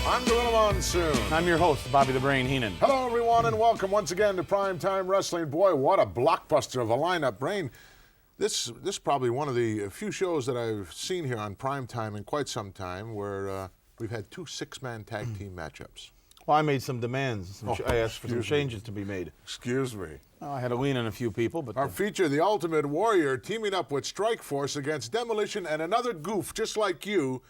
I'm Gorilla Monsoon. I'm your host, Bobby the Brain Heenan. Hello, everyone, and welcome once again to Primetime Wrestling. Boy, what a blockbuster of a lineup, Brain. This is probably one of the few shows that I've seen here on Primetime in quite some time where we've had two six-man tag team matchups. Well, I made some demands. I asked for some changes to be made. Excuse me. Well, I had to lean on a few people, but... Our feature, the Ultimate Warrior, teaming up with Strike Force against Demolition and another goof just like you,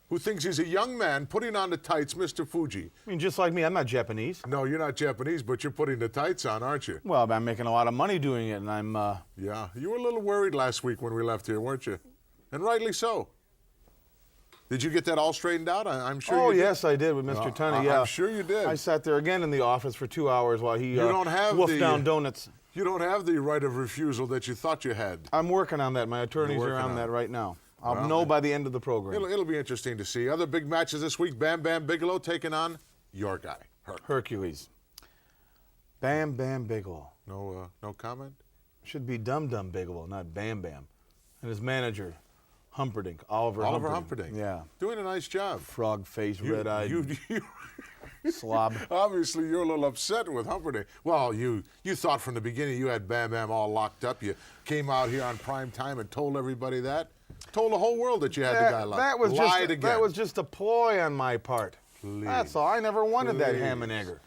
who thinks he's a young man putting on the tights, Mr. Fuji. I mean, just like me, I'm not Japanese. No, you're not Japanese, but you're putting the tights on, aren't you? Well, I'm making a lot of money doing it, and I'm... Yeah, you were a little worried last week when we left here, weren't you? And rightly so. Did you get that all straightened out? I'm sure you did. Yes, I did with Mr. Tunney, yeah. I'm sure you did. I sat there again in the office for 2 hours while he wolfed down donuts. You don't have the right of refusal that you thought you had. I'm working on that. My attorneys are on that right now. I'll know by the end of the program. It'll be interesting to see. Other big matches this week, Bam Bigelow taking on your guy, Hercules. Bam Bigelow. No comment? Should be Dum Bigelow, not Bam. And his manager, Humperdinck, Oliver Humperdinck. Yeah. Doing a nice job. Frog-faced, red-eyed slob. Obviously, you're a little upset with Humperdinck. Well, you thought from the beginning you had Bam all locked up. You came out here on prime time and told everybody that. Told the whole world that you had the guy locked up. That was just a ploy on my part. Please. That's all. I never wanted that ham and egger.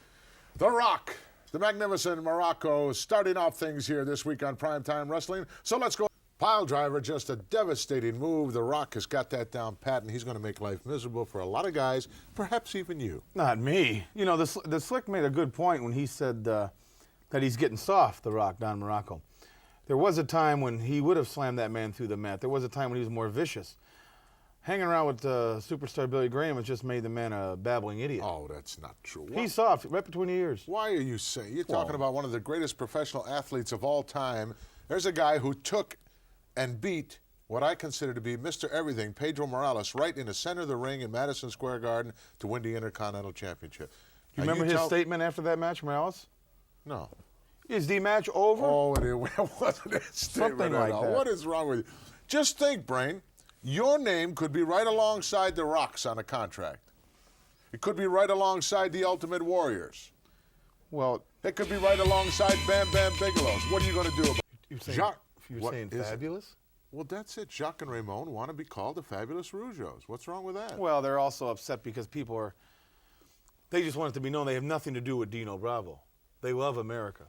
The Rock, the magnificent Morocco, starting off things here this week on Primetime Wrestling. So let's go. Pile driver, just a devastating move. The Rock has got that down pat, and he's going to make life miserable for a lot of guys, perhaps even you. Not me. You know, the Slick made a good point when he said that he's getting soft, The Rock, Don Morocco. There was a time when he would have slammed that man through the mat. There was a time when he was more vicious. Hanging around with superstar Billy Graham has just made the man a babbling idiot. Oh, that's not true. He's soft, right between the ears. Why are you saying? You're talking about one of the greatest professional athletes of all time. There's a guy who took and beat what I consider to be Mr. Everything, Pedro Morales, right in the center of the ring in Madison Square Garden to win the Intercontinental Championship. Do you remember his statement after that match, Morales? No. Is the match over? Oh, it wasn't a statement. Something like that. What is wrong with you? Just think, Brain. Your name could be right alongside the Rock's on a contract. It could be right alongside the Ultimate Warriors. Well, it could be right alongside Bam Bigelow's. What are you going to do about it? You're saying fabulous? Well, that's it. Jacques and Ramon want to be called the Fabulous Rougeaus. What's wrong with that? Well, they're also upset because they just want it to be known they have nothing to do with Dino Bravo. They love America,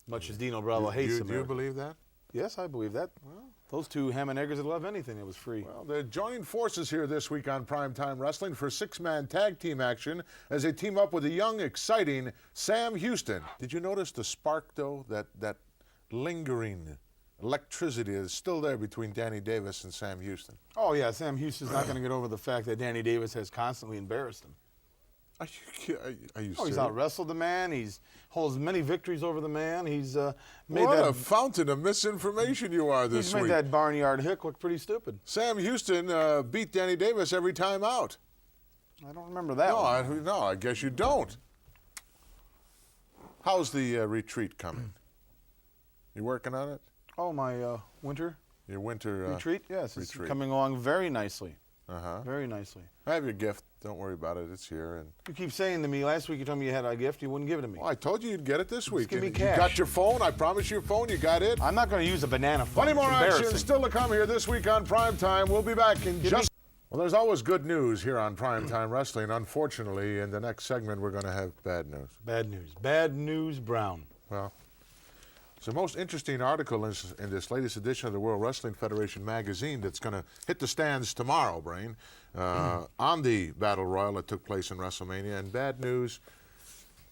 much as Dino Bravo hates America. Do you believe that? Yes, I believe that. Well, those two ham and eggers would love anything that was free. Well, they're joining forces here this week on Primetime Wrestling for six-man tag team action as they team up with a young, exciting Sam Houston. Did you notice the spark, though, that lingering electricity is still there between Danny Davis and Sam Houston? Oh, yeah, Sam Houston's not going to get over the fact that Danny Davis has constantly embarrassed him. Are you serious? He's out-wrestled the man. He's holds many victories over the man. He's made what a fountain of misinformation you are this week. He's made that Barnyard Hick look pretty stupid. Sam Houston beat Danny Davis every time out. I don't remember that one. No, I guess you don't. How's the retreat coming? You working on it? Oh, my winter? Your winter retreat? Yes, it's coming along very nicely. Very nicely. I have your gift. Don't worry about it. It's here. And you keep saying to me, last week you told me you had a gift. You wouldn't give it to me. Well, I told you you'd get it this week. Give me cash. You got your phone. I promised you your phone. You got it. I'm not going to use a banana phone. Plenty more action still to come here this week on Primetime. We'll be back in just... Well, there's always good news here on Primetime Wrestling. Unfortunately, in the next segment, we're going to have bad news. Bad news. Bad news, Brown. Well... It's the most interesting article in this latest edition of the World Wrestling Federation magazine that's going to hit the stands tomorrow, Brain, on the Battle Royal that took place in WrestleMania. And bad news,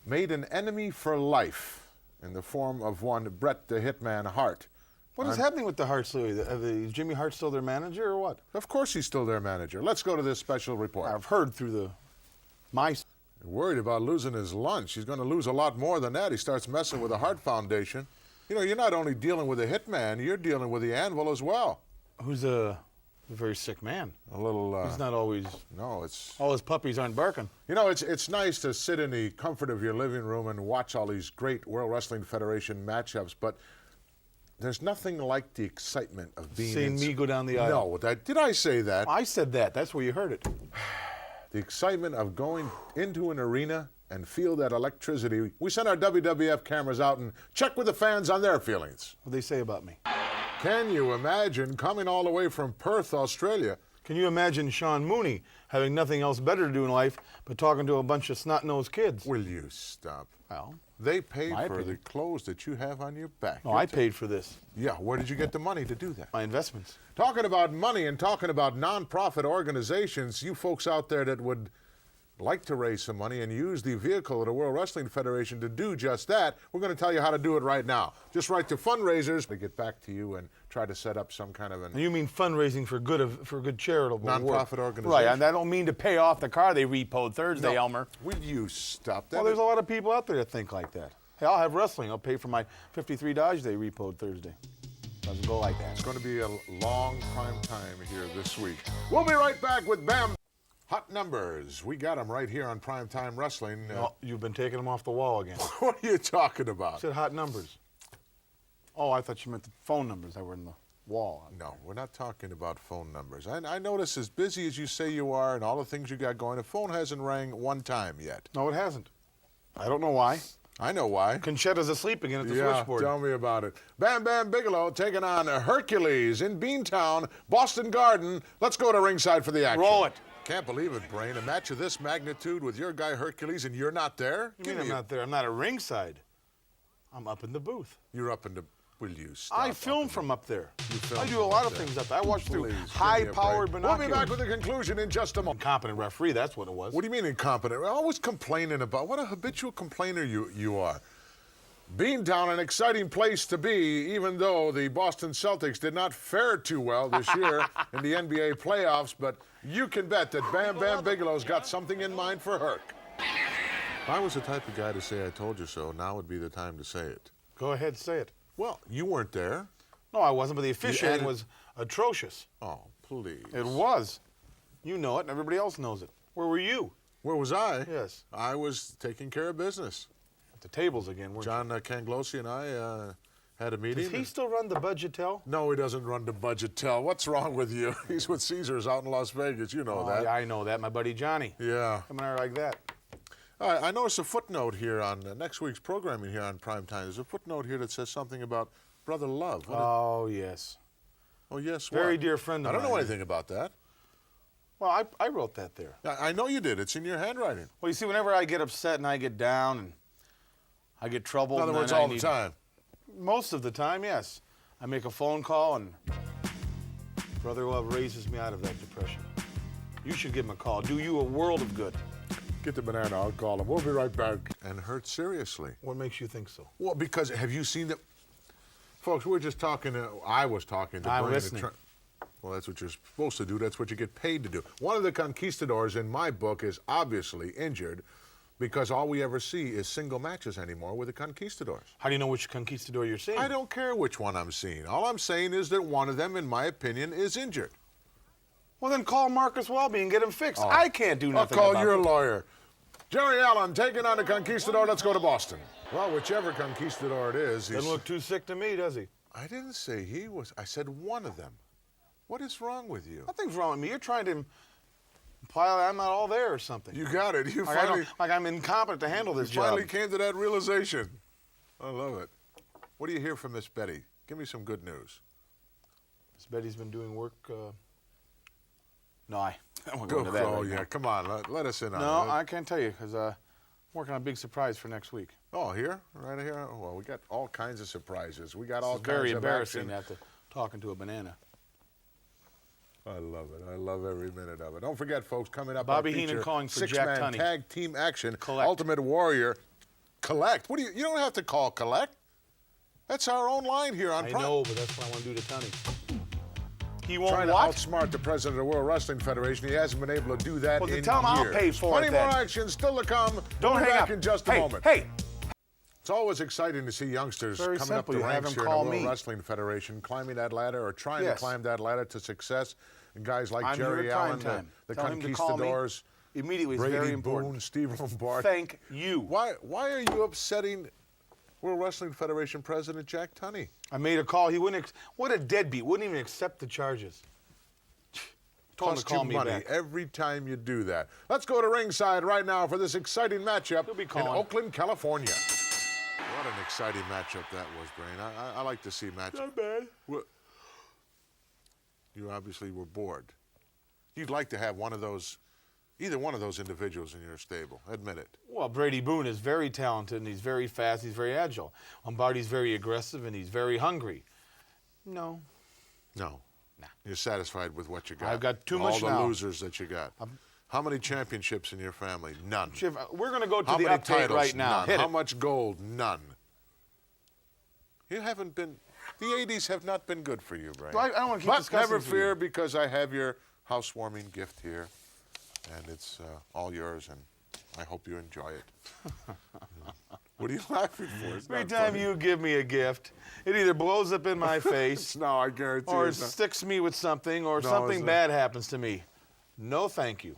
made an enemy for life in the form of one Bret the Hitman Hart. What is happening with the Harts, Louis? Is Jimmy Hart still their manager or what? Of course he's still their manager. Let's go to this special report. I've heard through my... Worried about losing his lunch. He's going to lose a lot more than that. He starts messing with the Hart Foundation. You know, you're not only dealing with a hitman, you're dealing with the anvil as well. Who's a very sick man. A little... He's not always... No, it's... All his puppies aren't barking. You know, it's nice to sit in the comfort of your living room and watch all these great World Wrestling Federation matchups, but there's nothing like the excitement of being... Seeing me go down the aisle. No, did I say that? I said that. That's where you heard it. the excitement of going into an arena and feel that electricity. We sent our WWF cameras out and check with the fans on their feelings. What do they say about me? Can you imagine coming all the way from Perth, Australia? Can you imagine Sean Mooney having nothing else better to do in life but talking to a bunch of snot-nosed kids? Will you stop? Well, they paid my for opinion. the clothes that you have on your back. No, I paid for this. Yeah, where did you get the money to do that? My investments. Talking about money and talking about nonprofit organizations, you folks out there that would like to raise some money and use the vehicle of the World Wrestling Federation to do just that, we're going to tell you how to do it right now. Just write to fundraisers to get back to you and try to set up some kind of an... You mean fundraising for good charitable nonprofit work. organization. Right, and I don't mean to pay off the car they repoed Thursday, Elmer. Will you stop that? Well, there's a lot of people out there that think like that. Hey, I'll have wrestling. I'll pay for my 53 Dodge they repoed Thursday. Doesn't go like that. It's going to be a long prime time here this week. We'll be right back with Bam. Hot numbers. We got them right here on Primetime Wrestling. Oh, you've been taking them off the wall again. What are you talking I about? said hot numbers. Oh, I thought you meant the phone numbers that were in the wall. No, we're not talking about phone numbers. I notice as busy as you say you are and all the things you got going, the phone hasn't rang one time yet. No, it hasn't. I don't know why. I know why. Conchetta's asleep again at the Yeah, switchboard. tell me about it. Bam Bigelow taking on Hercules in Beantown, Boston Garden. Let's go to ringside for the action. Roll it. Can't believe it, Brain. A match of this magnitude with your guy Hercules and you're not there? You mean I'm not there? I'm not at ringside. I'm up in the booth. You're up in the... Will you stop? I film from up there. film I do a from lot up of there. things up there. I watch through Please, give me a high-powered break. binoculars. We'll be back with the conclusion in just a moment. Incompetent referee, that's what it was. What do you mean incompetent? We're always complaining about... What a habitual complainer you are. Beantown, an exciting place to be, even though the Boston Celtics did not fare too well this year in the NBA playoffs, but you can bet that Bam Bigelow's got something in mind for Herc. If I was the type of guy to say I told you so, now would be the time to say it. Go ahead, say it. Well, you weren't there. No, I wasn't, but the officiating added- was atrocious. Oh, please. It was. You know it, and everybody else knows it. Where were you? Where was I? Yes. I was taking care of business. At the tables again, weren't John Canglosi and I had a you? meeting. Does he still run the Budgetel? No, he doesn't run the Budgetel. What's wrong with you? He's with Caesars out in Las Vegas. You know that. Yeah, I know that. My buddy Johnny. Yeah. Come on, like that. I noticed a footnote here on next week's programming here on Primetime. There's a footnote here that says something about Brother Love. Oh, yes. Oh, yes, Very what? dear friend of I don't know mine. anything about that. Well, I wrote that there. I know you did. It's in your handwriting. Well, you see, whenever I get upset and I get down and I get troubled. In other and words, then I all the need- time. Most of the time, yes. I make a phone call and Brother Love raises me out of that depression. You should give him a call. Do you a world of good. Get the banana. I'll call him. We'll be right back. And hurt seriously. What makes you think so? Well, because have you seen the... Folks, we're just talking I was talking to I'm Brian. listening. Well, that's what you're supposed to do. That's what you get paid to do. One of the conquistadors in my book is obviously injured because all we ever see is single matches anymore with the conquistadors. How do you know which conquistador you're seeing? I don't care which one I'm seeing. All I'm saying is that one of them, in my opinion, is injured. Well, then call Marcus Welby and get him fixed. I can't do nothing I'll call about your it. lawyer. Jerry Allen, taking on the conquistador. Let's go to Boston. Well, whichever conquistador it is, he's... Doesn't look too sick to me, does he? I didn't say he was. I said one of them. What is wrong with you? Nothing's wrong with me. You're trying to imply I'm not all there or something. You got it. You Like, I finally, don't- like I'm incompetent to handle this job. finally came to that realization. I love it. What do you hear from Miss Betty? Give me some good news. Miss Betty's been doing work. No, I won't Go, go into that. oh, right yeah. now. Come on. Let us in on No, it. I can't tell you because I'm working on a big surprise for next week. Oh, here? Right here? Well, we got all kinds of surprises. We got all It's kinds very of embarrassing action. after talking to a banana. I love it. I love every minute of it. Don't forget, folks, coming up Bobby our Heenan feature, calling for Jack six-man Tunney. tag team action, Collect. Ultimate Warrior. Collect. What do you don't have to call collect. That's our own line here on I Prime. know, but that's what I want to do to Tunney. He won't Trying to what? outsmart the president of the World Wrestling Federation. He hasn't been able to do that Well, then in tell him I'll years. pay for Plenty it more then. action still to come. Don't We'll be hang back up. in just a hey, moment. Hey, It's always exciting to see youngsters Very coming simple. up You the have ranks him here in the call World me. Wrestling Federation, climbing that ladder or trying to Yes. climb that ladder to success. And guys like I'm here Jerry at Allen, time. the Tell him to call me. Conquistadors, immediately, it's Brady very Boone, important. Steve Lombard. Thank you. Why are you upsetting World Wrestling Federation President Jack Tunney? I made a call. He wouldn't. What a deadbeat. Wouldn't even accept the charges. Told him to Cost you call me money back. every time you do that. Let's go to ringside right now for this exciting matchup He'll be in calling. Oakland, California. What an exciting matchup that was, Brain. I like to see matchups. Not bad. Well, you obviously were bored. You'd like to have either one of those individuals in your stable. Admit it. Well, Brady Boone is very talented, and he's very fast, he's very agile. Lombardi's very aggressive, and he's very hungry. No. No. Nah. You're satisfied with what you got. I've got too much All the now. losers that you got. How many championships in your family? None. Shiv, we're going to go to How the many update titles? right now. None. Hit How it. much gold? None. You haven't been. The 80s have not been good for you, Brain. Well, I don't want to keep But discussing never this with fear, you. because I have your housewarming gift here, and it's all yours, and I hope you enjoy it. What are you laughing for? It's Every not time funny. you give me a gift, it either blows up in my face No, I guarantee or it it's not. sticks me with something or No, something it's not. bad happens to me. No, thank you.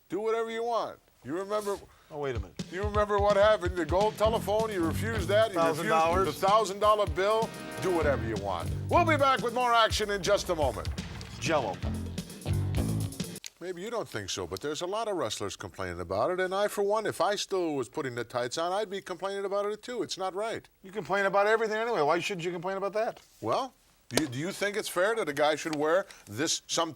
Do whatever you want. You remember? Oh, wait a minute. You remember what happened? The gold telephone, you refused that. You refused $1,000? the $1,000 bill. Do whatever you want. We'll be back with more action in just a moment. Jello. Maybe you don't think so, but there's a lot of wrestlers complaining about it, and I, for one, if I still was putting the tights on, I'd be complaining about it too. It's not right. You complain about everything anyway. Why shouldn't you complain about that? Well, do you think it's fair that a guy should wear some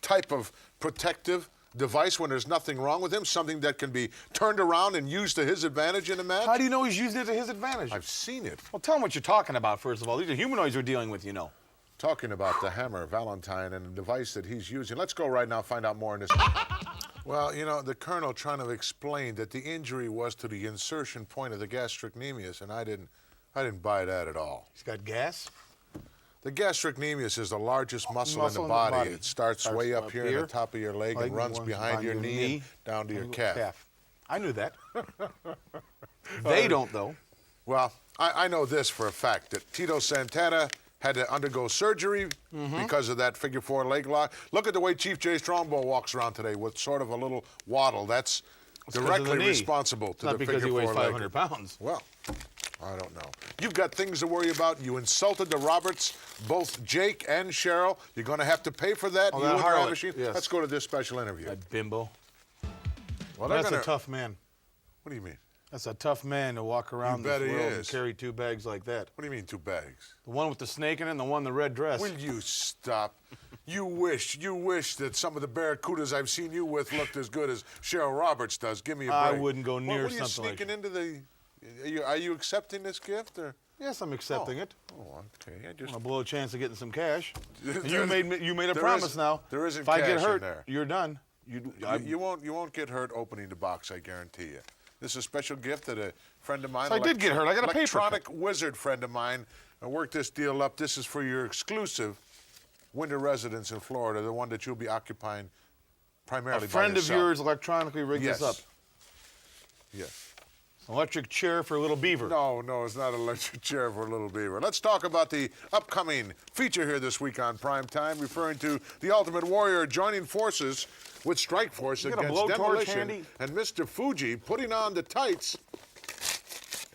type of protective device when there's nothing wrong with him, something that can be turned around and used to his advantage in a match? How do you know he's using it to his advantage? I've seen it. Well, tell him what you're talking about, first of all. These are humanoids we're dealing with, you know. Talking about the hammer, Valentine, and the device that he's using. Let's go right now, find out more in this. Well, you know, the colonel trying to explain that the injury was to the insertion point of the gastrocnemius, and I didn't buy that at all. He's got gas. The gastrocnemius is the largest muscle in the body. It starts way up here in the top of your leg and runs behind your knee and down to your calf. I knew that. They don't, though. Well, I know this for a fact, that Tito Santana had to undergo surgery because of that figure four leg lock. Look at the way Chief Jay Strongbow walks around today with sort of a little waddle. That's 'cause of directly the knee. responsible to Not the because figure he weighs four leg. 500 pounds. Well, I don't know. You've got things to worry about. You insulted the Roberts, both Jake and Cheryl. You're going to have to pay for that. Oh, you that and your harlot, machine. yes. Let's go to this special interview. That bimbo. Well, That's a tough man. What do you mean? That's a tough man to walk around bet this he world and is. carry two bags like that. What do you mean 2 bags? The one with the snake in it and the one in the red dress. Will you stop? You wish that some of the Barracudas I've seen you with looked as good as Cheryl Roberts does. Give me a break. I wouldn't go near what are you something like sneaking into the... Are you accepting this gift? Or? Yes, I'm accepting it. Oh, okay. I just... A blow a chance of getting some cash. There- You made a there promise is- now. there isn't if I cash get in hurt, there. you're done. You won't get hurt opening the box, I guarantee you. This is a special gift that a friend of mine... So I did get hurt. I got a paper electronic wizard friend of mine worked this deal up. This is for your exclusive winter residence in Florida, the one that you'll be occupying primarily A friend by of yourself. yours electronically rigged Yes. this up. Yes. Electric chair for a little beaver. No, it's not an electric chair for a little beaver. Let's talk about the upcoming feature here this week on Prime Time, referring to the Ultimate Warrior joining forces with Strike Force You got a against blowtorch Demolition handy? and Mr. Fuji putting on the tights.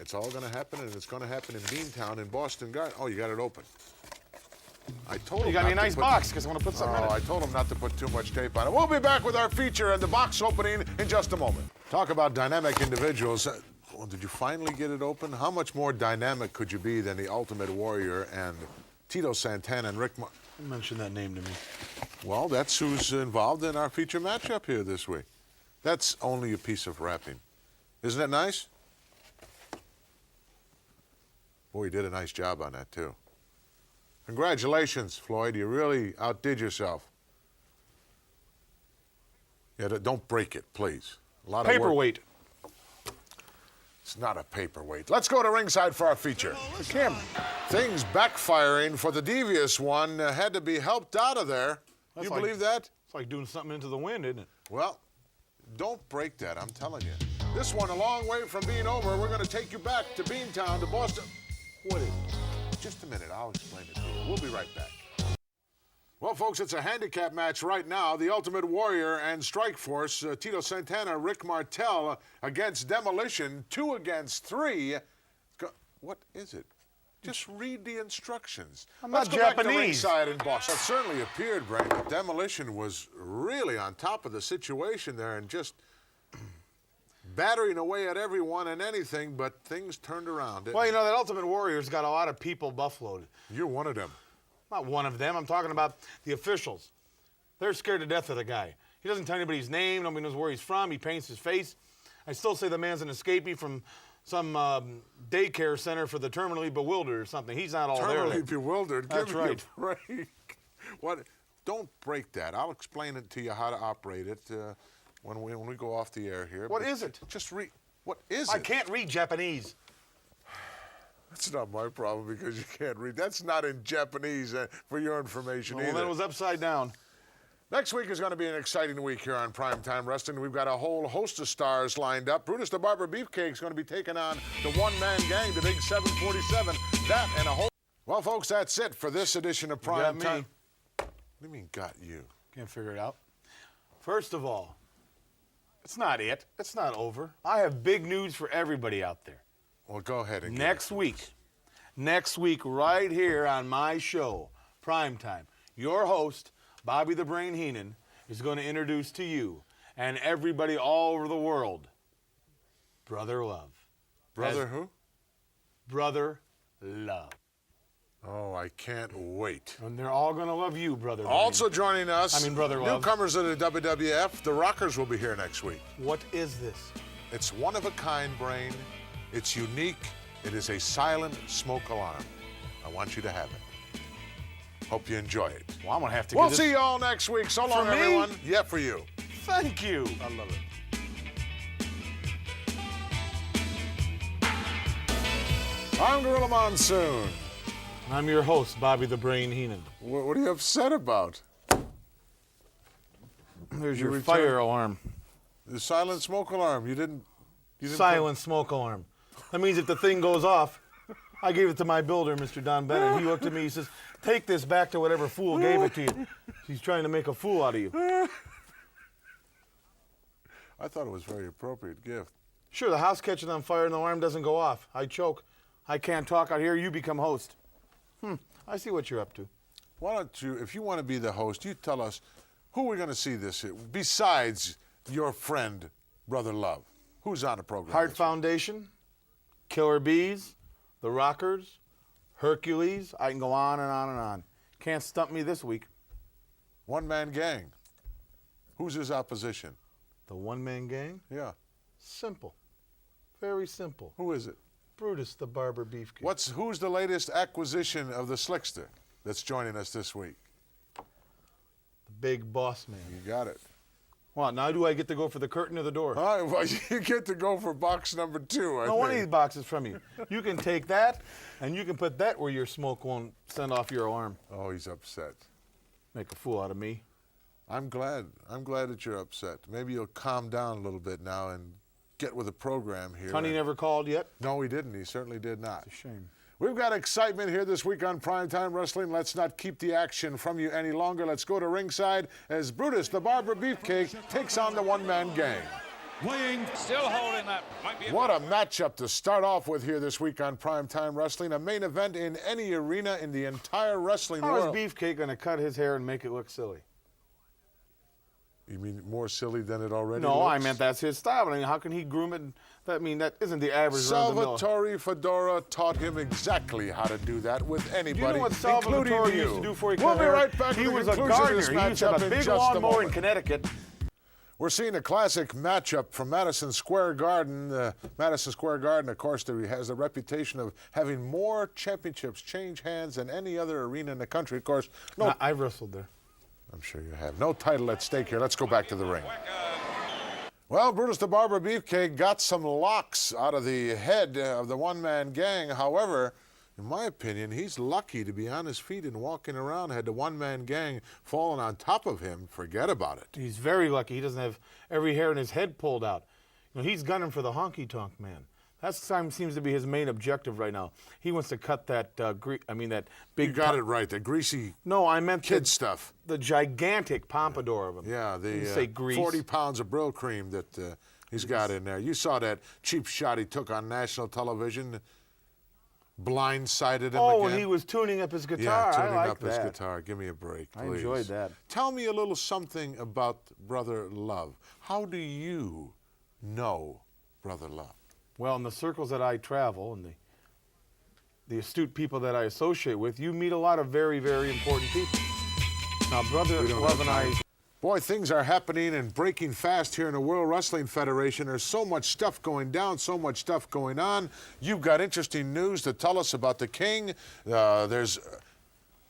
It's all going to happen, and it's going to happen in Beantown in Boston Garden. Oh, you got it open. I told him You got me a not to nice put- box because I want to put something in Oh, it. I told him not to put too much tape on it. We'll be back with our feature and the box opening in just a moment. Talk about dynamic individuals. Well, did you finally get it open? How much more dynamic could you be than the Ultimate Warrior and Tito Santana and Rick... Mention that name to me. Well, that's who's involved in our feature matchup here this week. That's only a piece of wrapping. Isn't that nice? Boy, you did a nice job on that, too. Congratulations, Floyd. You really outdid yourself. Yeah, don't break it, please. A lot of work. Paperweight. It's not a paperweight. Let's go to ringside for our feature. The camera. Things backfiring for the devious one had to be helped out of there. That's You like- believe that? It's like doing something into the wind, isn't it? Well, don't break that, I'm telling you. This one a long way from being over. We're going to take you back to Beantown, to Boston. What is it? Just a minute, I'll explain it to you. We'll be right back. Well, folks, it's a handicap match right now. The Ultimate Warrior and Strike Force, Tito Santana, Rick Martel against Demolition, 2 against 3. What is it? Just read the instructions. I'm Let's not go back to Japanese. ringside in Boston. It certainly appeared, Brain, that Demolition was really on top of the situation there and just battering away at everyone and anything, but things turned around. Well, you know, that Ultimate Warrior's got a lot of people buffaloed. You're one of them. Not one of them. I'm talking about the officials. They're scared to death of the guy. He doesn't tell anybody his name. Nobody knows where he's from. He paints his face. I still say the man's an escapee from some daycare center for the terminally bewildered or something. He's not all there. Terminally bewildered. That's Give me right. a break. What? Don't break that. I'll explain it to you how to operate it when we go off the air here. What is it? Just read. What is I it? can't read Japanese. That's not my problem because you can't read. That's not in Japanese for your information Well, either. that was upside down. Next week is going to be an exciting week here on Primetime Wrestling. We've got a whole host of stars lined up. Brutus the Barber Beefcake is going to be taking on the one-man gang, the Big 747. That and a whole... Well, folks, that's it for this edition of got Primetime. me. What do you mean, got you? Can't figure it out. First of all, it's not it. It's not over. I have big news for everybody out there. Well, go ahead and give Next week, right here on my show, Primetime, your host, Bobby the Brain Heenan, is going to introduce to you and everybody all over the world, Brother Love. Brother who? Brother Love. Oh, I can't wait. And they're all going to love you, Brother Brain. Also joining us, Brother Love. newcomers of the WWF, the Rockers will be here next week. What is this? It's one of a kind, Brain. It's unique. It is a silent smoke alarm. I want you to have it. Hope you enjoy it. Well, I'm going to have to We'll get see this. you all next week. So long, For me? everyone. Yeah, for you. Thank you. I love it. I'm Gorilla Monsoon. I'm your host, Bobby the Brain Heenan. What are you upset about? There's You your return- fire alarm. The silent smoke alarm. You didn't Silent smoke alarm. That means if the thing goes off, I gave it to my builder, Mr. Don Bennett. He looked at me, he says, take this back to whatever fool gave it to you. He's trying to make a fool out of you. I thought it was a very appropriate gift. Sure, the house catches on fire and the alarm doesn't go off. I choke. I can't talk out here. You become host. I see what you're up to. Why don't you, if you want to be the host, you tell us who we're going to see this year, besides your friend, Brother Love. Who's on the program? Heart this Foundation, Killer Bees, The Rockers, Hercules. I can go on and on and on. Can't stump me this week. week? One-man gang. Who's his opposition? The one-man gang? Yeah. Simple. Very simple. Who is it? Brutus the Barber Beefcake. Who's the latest acquisition of the Slickster that's joining us this week? The big boss man. You got it. Well, now do I get to go for the curtain or the door? All right, well, you get to go for box number 2, I No, one of think. these boxes from you. You can take that, and you can put that where your smoke won't send off your alarm. Oh, he's upset. Make a fool out of me. I'm glad. I'm glad that you're upset. Maybe you'll calm down a little bit now and get with the program here. Honey never called yet? No, he didn't. He certainly did not. It's a shame. We've got excitement here this week on Primetime Wrestling. Let's not keep the action from you any longer. Let's go to ringside as Brutus the Barber Beefcake takes on the one-man gang. Weighing, still holding that. Might be What a matchup to start off with here this week on Primetime Wrestling. A main event in any arena in the entire wrestling How is world. Beefcake going to cut his hair and make it look silly? You mean more silly than it already No, I looks? meant that's his style. I mean, how can he groom it? That isn't the average run-of-the-mill. Salvatore Fedora taught him exactly how to do that with anybody, You know what including Salvatore you. used to do before he We'll cut be hair? right back He with was the a conclusion of gardener. this He used to matchup have a in big just a lawnmower in moment. Connecticut. We're seeing a classic matchup from Madison Square Garden. Madison Square Garden, of course, has a reputation of having more championships change hands than any other arena in the country. Of course, no, I wrestled there. I'm sure you have. No title at stake here. Let's go back to the ring. Well, Brutus the Barber Beefcake got some locks out of the head of the one-man gang. However, in my opinion, he's lucky to be on his feet and walking around. Had the one-man gang fallen on top of him, forget about it. He's very lucky. He doesn't have every hair in his head pulled out. You know, he's gunning for the honky-tonk man. That seems to be his main objective right now. He wants to cut that that big. You got it right, the greasy No, I meant kid stuff. the gigantic pompadour of him. Yeah, Didn't say the grease. 40 pounds of Brill cream that he's got in there. You saw that cheap shot he took on national television. blindsided him Oh, again. when he was tuning up his guitar. Yeah, tuning I like up that. his guitar. Give me a break, please. I enjoyed that. Tell me a little something about Brother Love. How do you know Brother Love? Well, in the circles that I travel and the astute people that I associate with, you meet a lot of very, very important people. Now, Brother Love and I... Boy, things are happening and breaking fast here in the World Wrestling Federation. There's so much stuff going down, so much stuff going on. You've got interesting news to tell us about the King. There's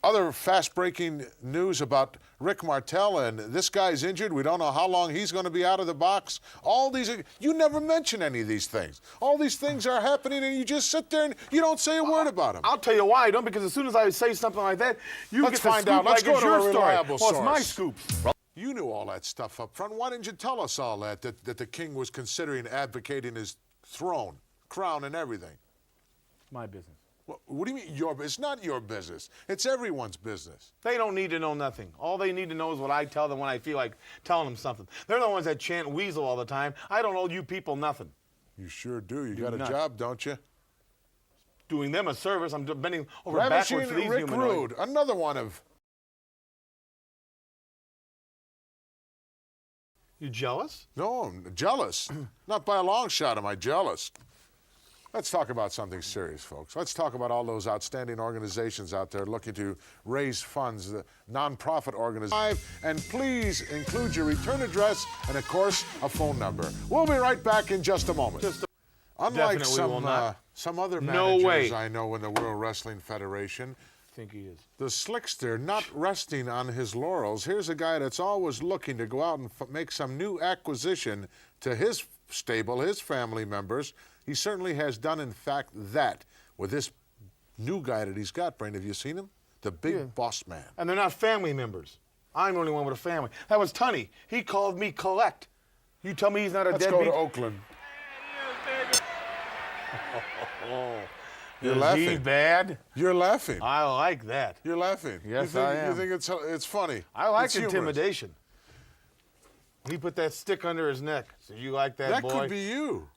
other fast-breaking news about Rick Martel, and this guy's injured. We don't know how long he's going to be out of the box. All these, you never mention any of these things. All these things are happening, and you just sit there and you don't say a word about them. I'll tell you why I don't, because as soon as I say something like that, you Let's get the find scoop out. Let's like go it's to your a story. reliable Well, it's my source. scoops. You knew all that stuff up front. Why didn't you tell us all that the King was considering advocating his throne, crown, and everything? My business. What do you mean your? It's not your business. It's everyone's business. They don't need to know nothing. All they need to know is what I tell them when I feel like telling them something. They're the ones that chant weasel all the time. I don't owe you people nothing. You sure do. You got a not. job, don't you? Doing them a service. I'm bending over Ravishing backwards for these Rick humanoids. Rude, another one of. You jealous? No, I'm jealous. Not by a long shot am I jealous. Let's talk about something serious, folks. Let's talk about all those outstanding organizations out there looking to raise funds, the nonprofit organizations. And please include your return address and, of course, a phone number. We'll be right back in just a moment. Unlike Definitely will not. some other No managers way. I know in the World Wrestling Federation, I think he is. the slickster not resting on his laurels. Here's a guy that's always looking to go out and make some new acquisition to his stable, his family members. He certainly has done, in fact, that with this new guy that he's got. Brain, have you seen him? The big boss man. And they're not family members. I'm the only one with a family. That was Tunney. He called me collect. You tell me he's not a Let's deadbeat? go to Oakland. You're Is laughing. he bad? You're laughing. I like that. You're laughing. Yes, you think, I am. You think it's funny. I like It's humorous. intimidation. He put that stick under his neck. So you like that, That boy? could be you.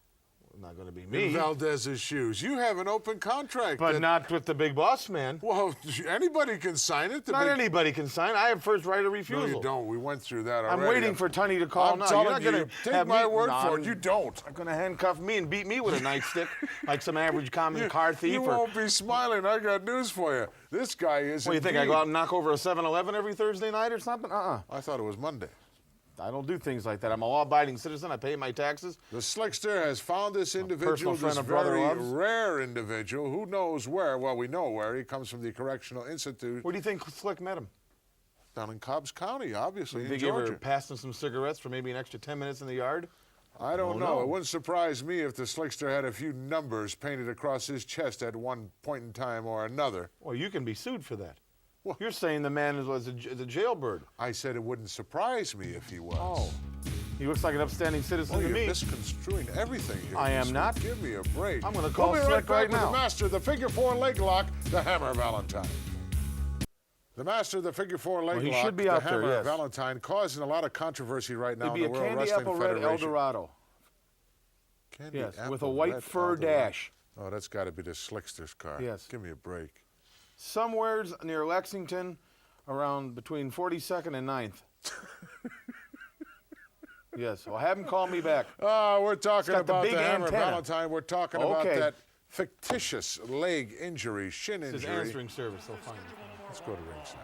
Not going to be In me. Valdez's shoes. You have an open contract. But that- not with the big boss man. Well, anybody can sign it. Not anybody can sign. I have first right of refusal. No, you don't. We went through that I'm already. waiting for Tunney to call I'm now. telling You're not gonna you, take have my me, word no, for it. You don't. Not going to handcuff me and beat me with a nightstick like some average common car thief. You won't be smiling. I got news for you. This guy is. What do you think? I go out and knock over a 7-Eleven every Thursday night or something? I thought it was Monday. I don't do things like that. I'm a law-abiding citizen. I pay my taxes. The slickster has found this individual, personal friend this of Brother very Love's. rare individual. Who knows where? Well, we know where. He comes from the Correctional Institute Where do you think Slick met him? down in Cobbs County, obviously, in Think you ever Georgia. passed him some cigarettes for maybe an extra 10 minutes in the yard? I don't Oh, know. no. It wouldn't surprise me if the slickster had a few numbers painted across his chest at one point in time or another. Well, you can be sued for that. Well- You're saying the man was a jailbird. I said it wouldn't surprise me if he was. Oh. He looks like an upstanding citizen Oh, to you're me. misconstruing everything here. I am Mr. not. Give me a break. I'm gonna call We'll be Slick right back right with now. the master of the figure four leg lock, the Hammer Valentine. The master of the figure four leg he lock, should be the out there, Hammer yes. Valentine, causing a lot of controversy right now It'd be in a the World candy Wrestling apple red Federation. El Dorado. Candy Yes, apple with a white red fur El Dorado. dash. Oh, that's got to be the slickster's car. Yes. Give me a break. Somewhere's near Lexington, around between 42nd and 9th. Yes, well, have him call me back. Oh, we're talking got the about big the Hammer antenna. Valentine. We're talking about Okay. that fictitious leg injury, shin This is injury. answering service. They'll find me. Let's go to ringside.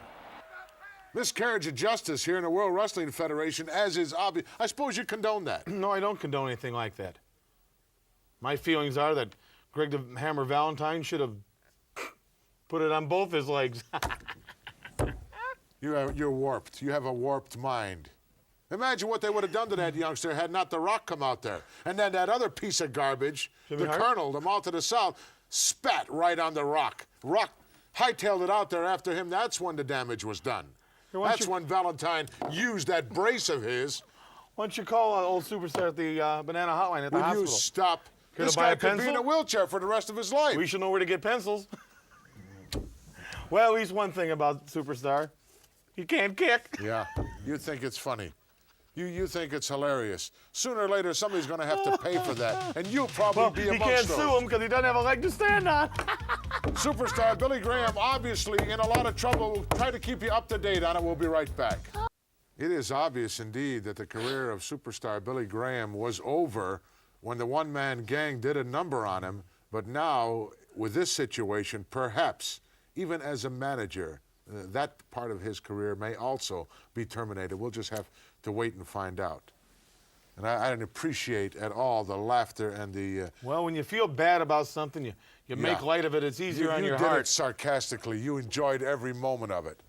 Miscarriage of justice here in the World Wrestling Federation, as is obvious. I suppose you condone that. No, I don't condone anything like that. My feelings are that Greg the Hammer Valentine should have put it on both his legs. You're warped. You have a warped mind. Imagine what they would have done to that youngster had not The Rock come out there. And then that other piece of garbage, Jimmy the Hart? Colonel, the Malt of the South, spat right on The Rock. Rock hightailed it out there after him. That's when the damage was done. Hey, why don't That's you- when Valentine used that brace of his. Why don't you call an old superstar at the Banana Hotline at the Will hospital? you stop? Could This I buy guy a could be in pencil? a wheelchair for the rest of his life. We should know where to get pencils. Well, at least one thing about Superstar. He can't kick. Yeah, you think it's funny. You think it's hilarious. Sooner or later, somebody's going to have to pay for that, and you'll probably be he amongst can't those. sue him because he doesn't have a leg to stand on. Superstar Billy Graham, obviously in a lot of trouble. We'll try to keep you up to date on it. We'll be right back. It is obvious indeed that the career of superstar Billy Graham was over when the one-man gang did a number on him. But now, with this situation, perhaps, even as a manager, that part of his career may also be terminated. We'll just have to wait and find out. And I didn't appreciate at all the laughter and the... Well, when you feel bad about something, you make light of it. It's easier on your heart. You did heart. it sarcastically. You enjoyed every moment of it.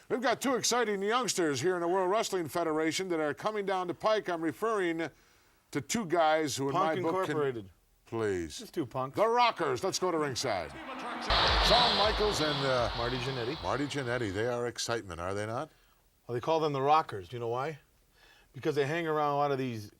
We've got two exciting youngsters here in the World Wrestling Federation that are coming down the pike. I'm referring to two guys who, in my book, Incorporated. Please. Just two punks. The Rockers. Let's go to ringside. Shawn Michaels and Marty Jannetty. Marty Jannetty. They are excitement, are they not? Well, they call them the Rockers. Do you know why? Because they hang around a lot of these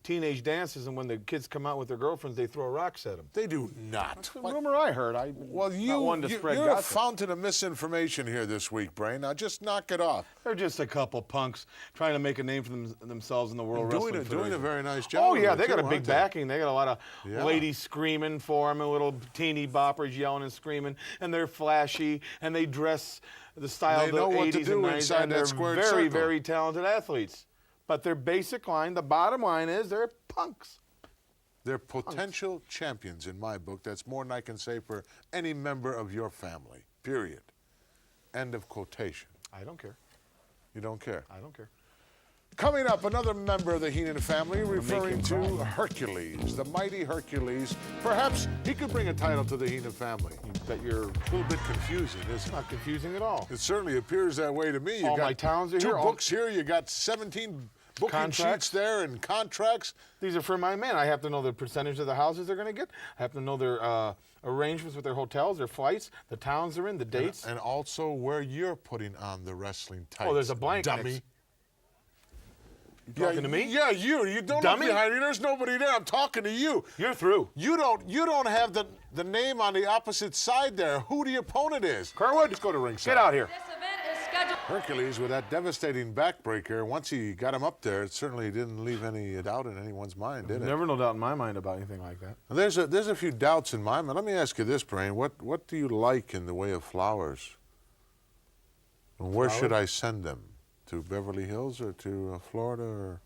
teenage dances, and when the kids come out with their girlfriends, they throw rocks at them. They do not. That's the rumor I heard. Well, you're a fountain of misinformation here this week, Brain. Now just knock it off. They're just a couple punks trying to make a name for themselves in the World Wrestling Federation. Doing a very nice job. Oh, yeah, of it, they got too, a big aren't they? backing. They got a lot of ladies screaming for them and little teeny boppers yelling and screaming, and they're flashy, and they dress the style of the 80s and 90s, and they're very, very talented athletes. But their basic line, the bottom line is they're punks. They're potential champions in my book. That's more than I can say for any member of your family, period. End of quotation. I don't care. You don't care? I don't care. Coming up, another member of the Heenan family, referring to Hercules, the mighty Hercules. Perhaps he could bring a title to the Heenan family. That you're a little bit confusing, isn't It's it? not confusing at all. It certainly appears that way to me. You All got my towns are two here. books here. You got 17 booking Contracts. sheets there and contracts. These are for my men. I have to know the percentage of the houses they're going to get. I have to know their arrangements with their hotels, their flights, the towns they're in, the dates. And also where you're putting on the wrestling tights. Oh, there's a blank. Dummy. You talking to me? Yeah, you. You don't Dummy? look behind me. There's nobody there. I'm talking to you. You're through. You don't have the name on the opposite side there. Who the opponent is. Kerwood, Let's go to ringside. get out here. This event is scheduled. Hercules with that devastating backbreaker. Once he got him up there, it certainly didn't leave any doubt in anyone's mind, did it? Never no doubt in my mind about anything like that. There's a few doubts in my mind. Let me ask you this, Brain. What do you like in the way of flowers? And where should I send them? To Beverly Hills or to Florida?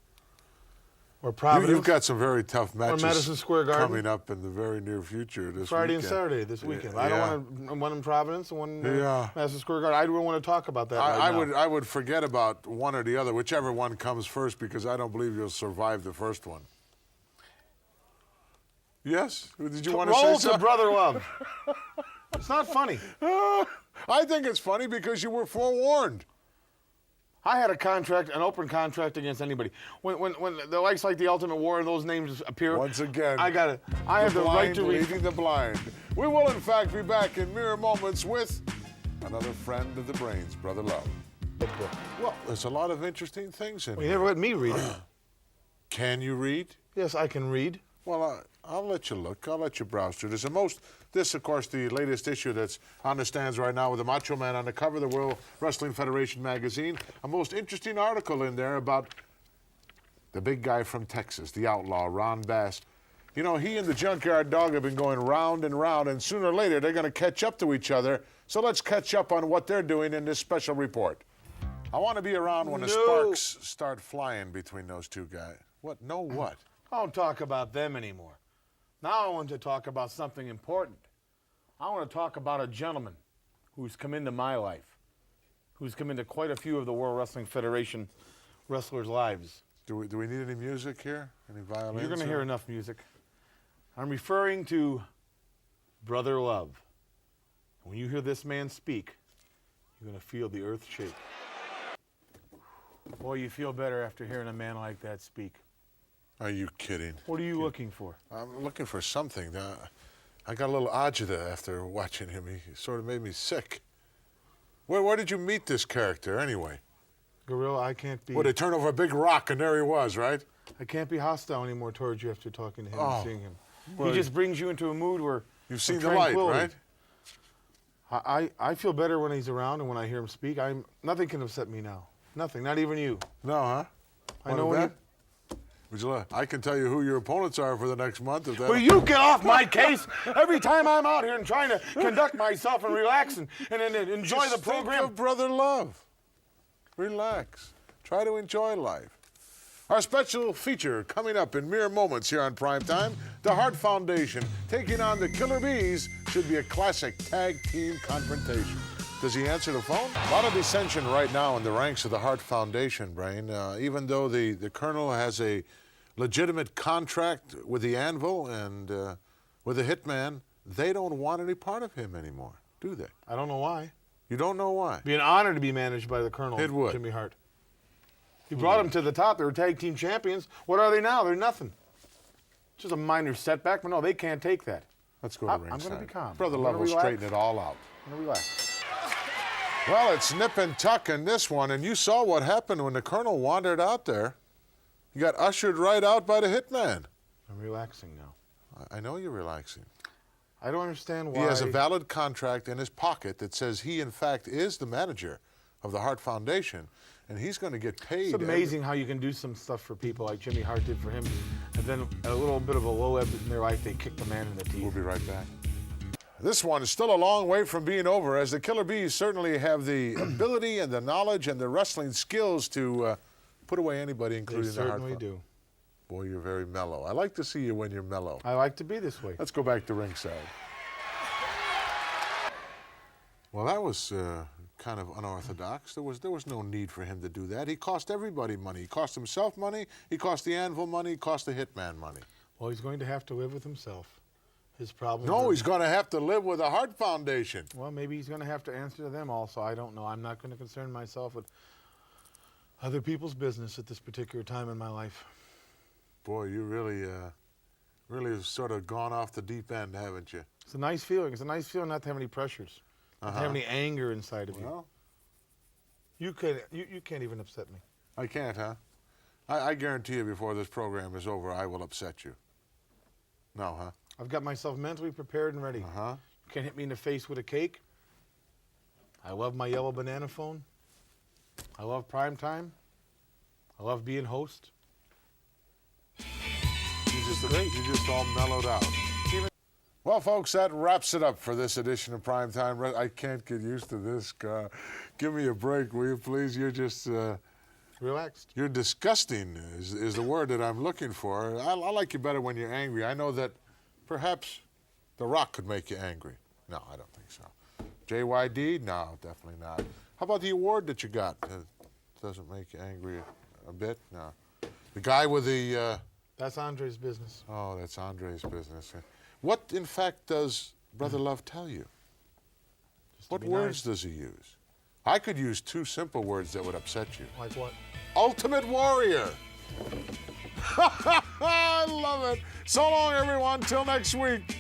Or Providence. You've got some very tough matches Madison Square Garden. coming up in the very near future this Friday weekend. and Saturday this weekend. Yeah. I don't want one in Providence and one in Madison Square Garden. I don't want to talk about that right now. I would forget about one or the other, whichever one comes first, because I don't believe you'll survive the first one. Yes? Did you want to say Roll something? to Brother Love. It's not funny. I think it's funny because you were forewarned. I had a contract, an open contract against anybody. When the likes like the Ultimate War and those names appear, Once again, I got it. I have the right to leading the blind. We will, in fact, be back in mere moments with another friend of the brains, Brother Love. Well, there's a lot of interesting things in You here. never let me read it. Can you read? Yes, I can read. Well, I'll let you look. I'll let you browse through. This, of course, the latest issue that's on the stands right now with the Macho Man on the cover of the World Wrestling Federation magazine. A most interesting article in there about the big guy from Texas, the outlaw, Ron Bass. You know, he and the Junkyard Dog have been going round and round, and sooner or later they're going to catch up to each other. So let's catch up on what they're doing in this special report. I want to be around when the sparks start flying between those two guys. What? No what? I don't talk about them anymore. Now I want to talk about something important. I want to talk about a gentleman who's come into my life, who's come into quite a few of the World Wrestling Federation wrestlers' lives. Do we need any music here? Any violins? You're going to hear enough music. I'm referring to Brother Love. When you hear this man speak, you're going to feel the earth shake. Boy, you feel better after hearing a man like that speak. Are you kidding? What are you looking for? I'm looking for something. I got a little agita after watching him. He sort of made me sick. Where did you meet this character, anyway? Gorilla, I can't be... Well, they turned over a big rock, and there he was, right? I can't be hostile anymore towards you after talking to him Oh. and seeing him. Well, he just brings you into a mood where... You've seen of the light, tranquility. right? I feel better when he's around and when I hear him speak. Nothing can upset me now. Nothing, not even you. No, huh? I know when I can tell you who your opponents are for the next month. If that. Will you get off my case? Every time I'm out here and trying to conduct myself and relax and enjoy Just the program. Think of brother love. Relax. Try to enjoy life. Our special feature coming up in mere moments here on Primetime. The Hart Foundation taking on the Killer Bees should be a classic tag team confrontation. Does he answer the phone? A lot of dissension right now in the ranks of the Hart Foundation, Brain. Even though the Colonel has a legitimate contract with the Anvil and with the Hitman, they don't want any part of him anymore, do they? I don't know why. You don't know why? It'd be an honor to be managed by the Colonel, It would. Jimmy Hart. He brought them to the top. They were tag team champions. What are they now? They're nothing. Just a minor setback, but no, they can't take that. Let's go to I'm ringside. going to be calm. Brother I'm Love gonna will relax. straighten it all out. I'm going to relax. Well, it's nip and tuck in this one, and you saw what happened when the Colonel wandered out there. He got ushered right out by the Hitman. I'm relaxing now. I know you're relaxing. I don't understand why. He has a valid contract in his pocket that says he, in fact, is the manager of the Hart Foundation, and he's going to get paid. It's amazing how you can do some stuff for people like Jimmy Hart did for him, and then a little bit of a low ebb in their life, they kick the man in the teeth. We'll be right back. This one is still a long way from being over, as the Killer Bees certainly have the ability and the knowledge and the wrestling skills to put away anybody, They including the Hart certainly Foundation. do. Boy, you're very mellow. I like to see you when you're mellow. I like to be this way. Let's go back to ringside. Well, that was kind of unorthodox. There was no need for him to do that. He cost everybody money. He cost himself money. He cost the Anvil money. He cost the Hitman money. Well, he's going to have to live with himself. His problem. No, he's going to have to live with the Hart Foundation. Well, maybe he's going to have to answer to them also. I don't know. I'm not going to concern myself with other people's business at this particular time in my life. Boy, you really have sort of gone off the deep end, haven't you? It's a nice feeling. It's a nice feeling not to have any pressures, not to have any anger inside of you. Well, You can't even upset me. I can't, huh? I guarantee you before this program is over, I will upset you. No, huh? I've got myself mentally prepared and ready. Uh-huh. You can't hit me in the face with a cake. I love my yellow banana phone. I love prime time. I love being host. You just all mellowed out. Well, folks, that wraps it up for this edition of Primetime. I can't get used to this. Give me a break, will you, please? You're just... Relaxed. You're disgusting is the word that I'm looking for. I like you better when you're angry. I know that perhaps The Rock could make you angry. No, I don't think so. JYD? No, definitely not. How about the award that you got? Doesn't make you angry a bit? No. The guy with the... That's Andre's business. Oh, that's Andre's business. What, in fact, does Brother Love tell you? What words does he use? I could use two simple words that would upset you. Like what? Ultimate Warrior. I love it. So long, everyone. Till next week.